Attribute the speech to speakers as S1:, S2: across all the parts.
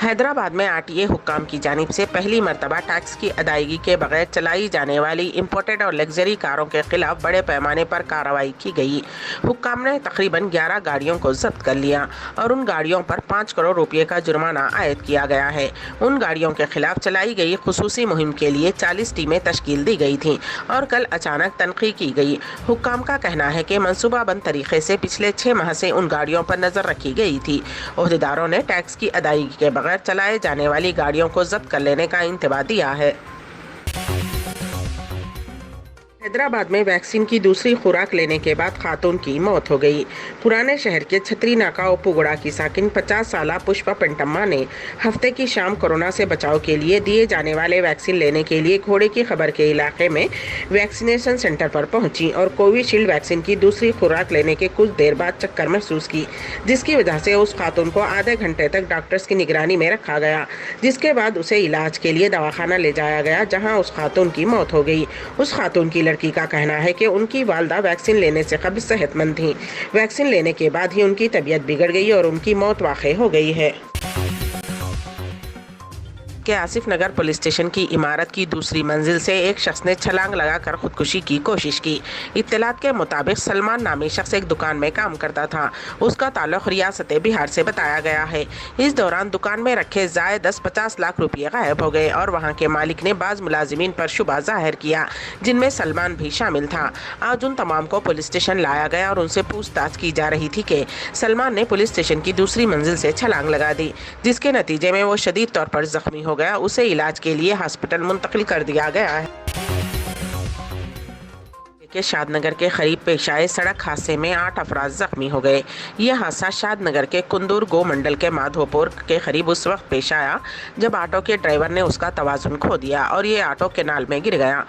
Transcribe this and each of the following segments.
S1: حیدرآباد میں RTA حکام کی جانب سے پہلی مرتبہ ٹیکس کی ادائیگی کے بغیر چلائی جانے والی امپورٹڈ اور لگژری کاروں کے خلاف بڑے پیمانے پر کارروائی کی گئی۔ حکام نے تقریباً 11 گاڑیوں کو ضبط کر لیا اور ان گاڑیوں پر 5 کروڑ روپے کا جرمانہ عائد کیا گیا ہے۔ ان گاڑیوں کے خلاف چلائی گئی خصوصی مہم کے لیے 40 ٹیمیں تشکیل دی گئی تھیں اور کل اچانک تنقیح کی گئی۔ حکام کا کہنا ہے کہ منصوبہ بند طریقے سے پچھلے 6 ماہ سے ان گاڑیوں پر نظر رکھی گئی تھی۔ عہدیداروں نے ٹیکس کی ادائیگی کے بغیر چلائے جانے والی گاڑیوں کو ضبط کر لینے کا انتباہ دیا ہے۔ حیدرآباد میں ویکسین کی دوسری خوراک لینے کے بعد خاتون کی موت ہو گئی۔ پرانے شہر کے چھتری ناکا اوپوگوڑا کی ساکن 50 سالہ پشپا پنٹما نے ہفتے کی شام کورونا سے بچاؤ کے لیے دیے جانے والے ویکسین لینے کے لیے گھوڑے کی خبر کے علاقے میں ویکسینیشن سینٹر پر پہنچی اور کووی شیلڈ ویکسین کی دوسری خوراک لینے کے کچھ دیر بعد چکر محسوس کی، جس کی وجہ سے اس خاتون کو آدھے گھنٹے تک ڈاکٹرز کی نگرانی میں رکھا گیا، جس کے بعد اسے علاج کے لیے دواخانہ لے جایا گیا جہاں اس خاتون کی موت ہو گئی۔ اس خاتون کی لڑکی کا کہنا ہے کہ ان کی والدہ ویکسین لینے سے قبل صحت مند تھیں۔ ویکسین لینے کے بعد ہی ان کی طبیعت بگڑ گئی اور ان کی موت واقع ہو گئی ہے۔ کہ آصف نگر پولیس اسٹیشن کی عمارت کی دوسری منزل سے ایک شخص نے چھلانگ لگا کر خودکشی کی کوشش کی۔ اطلاعات کے مطابق سلمان نامی شخص ایک دکان میں کام کرتا تھا۔ اس کا تعلق ریاست بہار سے بتایا گیا ہے۔ اس دوران دکان میں رکھے ضائع 10-50 لاکھ روپے غائب ہو گئے اور وہاں کے مالک نے بعض ملازمین پر شبہ ظاہر کیا جن میں سلمان بھی شامل تھا۔ آج ان تمام کو پولیس اسٹیشن لایا گیا اور ان سے پوچھ تاچھ کی جا رہی تھی کہ سلمان نے پولیس اسٹیشن کی دوسری منزل سے چھلانگ لگا دی، جس کے نتیجے میں وہ شدید طور پر زخمی ہو گیا۔ اسے علاج کے لیے ہاسپٹل منتقل کر دیا گیا ہے۔ کہ شاد نگر کے قریب پیش آئے سڑک حادثے میں 8 افراد زخمی ہو گئے۔ یہ حادثہ شاد نگر کے کندور گو منڈل کے مادھو پور کے قریب اس وقت پیش آیا جب آٹو کے ڈرائیور نے اس کا توازن کھو دیا اور یہ آٹو کینال میں گر گیا۔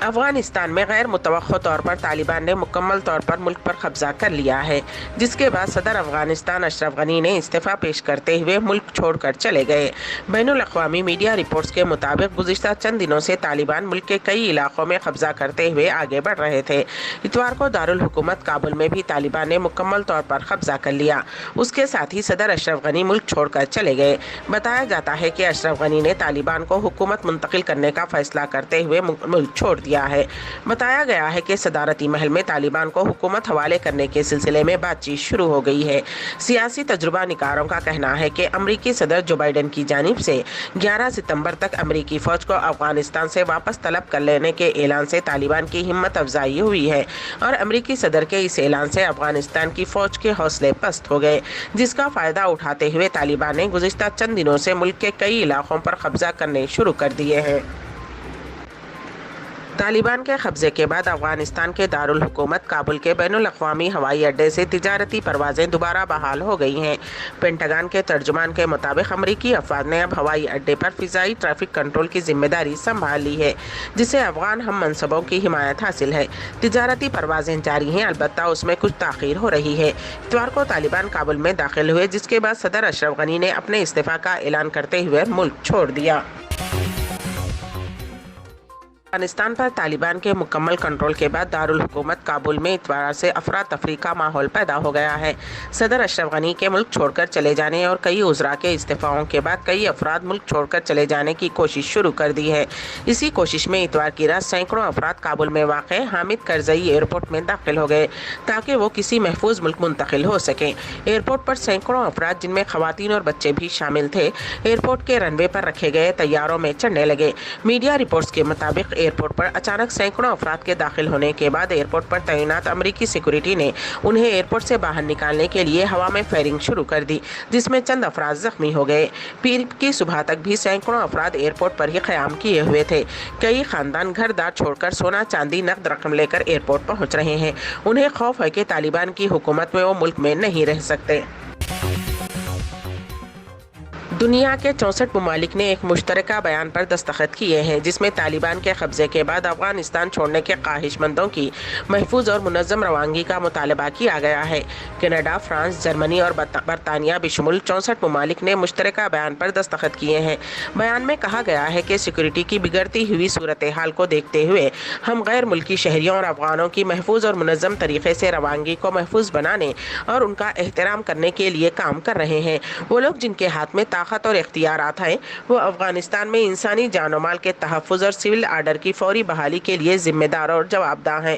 S1: افغانستان میں غیر متوقع طور پر طالبان نے مکمل طور پر ملک پر قبضہ کر لیا ہے، جس کے بعد صدر افغانستان اشرف غنی نے استعفیٰ پیش کرتے ہوئے ملک چھوڑ کر چلے گئے۔ بین الاقوامی میڈیا رپورٹس کے مطابق گزشتہ چند دنوں سے طالبان ملک کے کئی علاقوں میں قبضہ کرتے ہوئے آگے بڑھ رہے تھے۔ اتوار کو دارالحکومت کابل میں بھی طالبان نے مکمل طور پر قبضہ کر لیا۔ اس کے ساتھ ہی صدر اشرف غنی ملک چھوڑ کر چلے گئے۔ بتایا جاتا ہے کہ اشرف غنی نے طالبان کو حکومت منتقل کرنے کا فیصلہ کرتے ہوئے ملک چھوڑ دیا ہے۔ بتایا گیا ہے کہ صدارتی محل میں طالبان کو حکومت حوالے کرنے کے سلسلے میں بات چیت شروع ہو گئی ہے۔ سیاسی تجربہ نگاروں کا کہنا ہے کہ امریکی صدر جو بائیڈن کی جانب سے 11 ستمبر تک امریکی فوج کو افغانستان سے واپس طلب کر لینے کے اعلان سے طالبان کی ہمت افزائی ہوئی ہے اور امریکی صدر کے اس اعلان سے افغانستان کی فوج کے حوصلے پست ہو گئے، جس کا فائدہ اٹھاتے ہوئے طالبان نے گزشتہ چند دنوں سے ملک کے کئی علاقوں پر قبضہ کرنے شروع کر دیے ہیں۔ طالبان کے قبضے کے بعد افغانستان کے دارالحکومت کابل کے بین الاقوامی ہوائی اڈے سے تجارتی پروازیں دوبارہ بحال ہو گئی ہیں۔ پینٹاگن کے ترجمان کے مطابق امریکی افواج نے اب ہوائی اڈے پر فضائی ٹریفک کنٹرول کی ذمہ داری سنبھال لی ہے، جسے افغان ہم منصبوں کی حمایت حاصل ہے۔ تجارتی پروازیں جاری ہیں، البتہ اس میں کچھ تاخیر ہو رہی ہے۔ اتوار کو طالبان کابل میں داخل ہوئے، جس کے بعد صدر اشرف غنی نے اپنے استعفیٰ کا اعلان کرتے ہوئے ملک چھوڑ دیا۔ افغانستان پر طالبان کے مکمل کنٹرول کے بعد دارالحکومت کابل میں اتوار سے افراتفری کا ماحول پیدا ہو گیا ہے۔ صدر اشرف غنی کے ملک چھوڑ کر چلے جانے اور کئی وزراء کے استعفاؤں کے بعد کئی افراد ملک چھوڑ کر چلے جانے کی کوشش شروع کر دی ہے۔ اسی کوشش میں اتوار کی رات سینکڑوں افراد کابل میں واقع حامد کرزئی ایئرپورٹ میں داخل ہو گئے تاکہ وہ کسی محفوظ ملک منتقل ہو سکیں۔ ایئرپورٹ پر سینکڑوں افراد، جن میں خواتین اور بچے بھی شامل تھے، ایئرپورٹ کے رن وے پر رکھے گئے طیاروں میں چڑھنے لگے۔ میڈیا رپورٹس کے مطابق ایئرپورٹ پر اچانک سینکڑوں افراد کے داخل ہونے کے بعد ایئرپورٹ پر تعینات امریکی سیکورٹی نے انہیں ایئرپورٹ سے باہر نکالنے کے لیے ہوا میں فائرنگ شروع کر دی، جس میں چند افراد زخمی ہو گئے۔ پیر کی صبح تک بھی سینکڑوں افراد ایئرپورٹ پر ہی قیام کیے ہوئے تھے۔ کئی خاندان گھر دار چھوڑ کر سونا چاندی نقد رقم لے کر ایئرپورٹ پہنچ رہے ہیں۔ انہیں خوف ہے کہ طالبان کی حکومت میں وہ ملک میں نہیں رہ سکتے۔ دنیا کے 64 ممالک نے ایک مشترکہ بیان پر دستخط کیے ہیں جس میں طالبان کے قبضے کے بعد افغانستان چھوڑنے کے خواہش مندوں کی محفوظ اور منظم روانگی کا مطالبہ کیا گیا ہے۔ کینیڈا، فرانس، جرمنی اور برطانیہ بشمول 64 ممالک نے مشترکہ بیان پر دستخط کیے ہیں۔ بیان میں کہا گیا ہے کہ سیکورٹی کی بگڑتی ہوئی صورتحال کو دیکھتے ہوئے ہم غیر ملکی شہریوں اور افغانوں کی محفوظ اور منظم طریقے سے روانگی کو محفوظ بنانے اور ان کا احترام کرنے کے لیے کام کر رہے ہیں۔ وہ لوگ جن کے ہاتھ میں طاقت اور اختیارات ہیں وہ افغانستان میں انسانی جان و مال کے تحفظ اور سول آرڈر کی فوری بحالی کے لیے ذمہ دار اور جوابدہ ہیں۔